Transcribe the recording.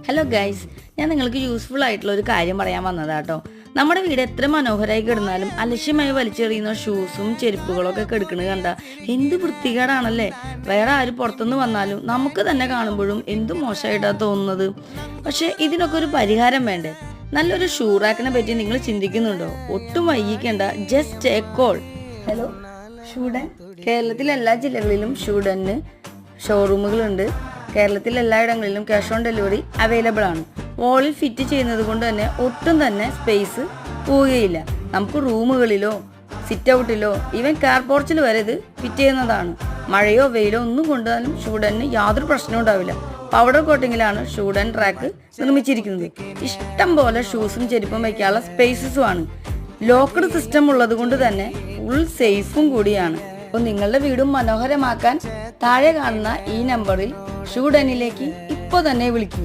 Hello guys, ഞാൻ നിങ്ങൾക്ക് useful ആയിട്ടുള്ള ഒരു കാര്യം പറയാൻ വന്നതാട്ടോ. നമ്മുടെ വീട് എത്ര മനോഹരമായി കിടന്നാലും അലക്ഷ്യമായി വലിച്ചെറിയുന്ന ഷൂസും ചെരുപ്പുകളൊക്കെ കെടുക്കണത് കണ്ട എന്ത് വൃത്തികേടാണല്ലേ. വേറെ ആര് പുറത്തുനിന്ന് വന്നാലും നമുക്ക് തന്നെ കാണുമ്പോഴും എന്ത് മോശമായിട്ടാണ് തോന്നുന്നത്. പക്ഷെ ഇതിനൊക്കെ ഒരു പരിഹാരം വേണ്ടേ? നല്ലൊരു ഷൂ റാക്കിനെ പറ്റി നിങ്ങൾ ചിന്തിക്കുന്നുണ്ടോ? ഒട്ടും വൈകിക്കേണ്ട, ജസ്റ്റ് എ കോൾ. ഹലോ, ഷൂഡൻ. കേരളത്തിലെ എല്ലാ ജില്ലകളിലും ഷൂഡന് ഷോറൂമുകളുണ്ട്. കേരളത്തിൽ എല്ലായിടങ്ങളിലും ക്യാഷ് ഓൺ ഡെലിവറി അവൈലബിൾ ആണ്. വാളിൽ ഫിറ്റ് ചെയ്യുന്നത് കൊണ്ട് തന്നെ ഒട്ടും തന്നെ സ്പേസ് പോവുകയില്ല. നമുക്ക് റൂമുകളിലോ സിറ്റ് ഔട്ടിലോ ഈവൻ കാർ പോർച്ചിൽ വരെ ഇത് ഫിറ്റ് ചെയ്യുന്നതാണ്. മഴയോ വെയിലോ ഒന്നും കൊണ്ടാലും ഷൂഡന് യാതൊരു പ്രശ്നവും ഉണ്ടാവില്ല. പൗഡർ കോട്ടിങ്ങിലാണ് ഷൂഡൻ ട്രാക്ക് നിർമ്മിച്ചിരിക്കുന്നത്. ഇഷ്ടം പോലെ ഷൂസും ചെരുപ്പും വയ്ക്കാനുള്ള സ്പേസസും ആണ്. ലോക്ക്ഡ് സിസ്റ്റം ഉള്ളത് കൊണ്ട് തന്നെ ഫുൾ സേഫും കൂടിയാണ്. അപ്പോൾ നിങ്ങളുടെ വീടും മനോഹരമാക്കാൻ താഴെ കാണുന്ന ഈ നമ്പറിൽ ഷൂഡനിലേക്ക് ഇപ്പോൾ തന്നെ വിളിക്കുക.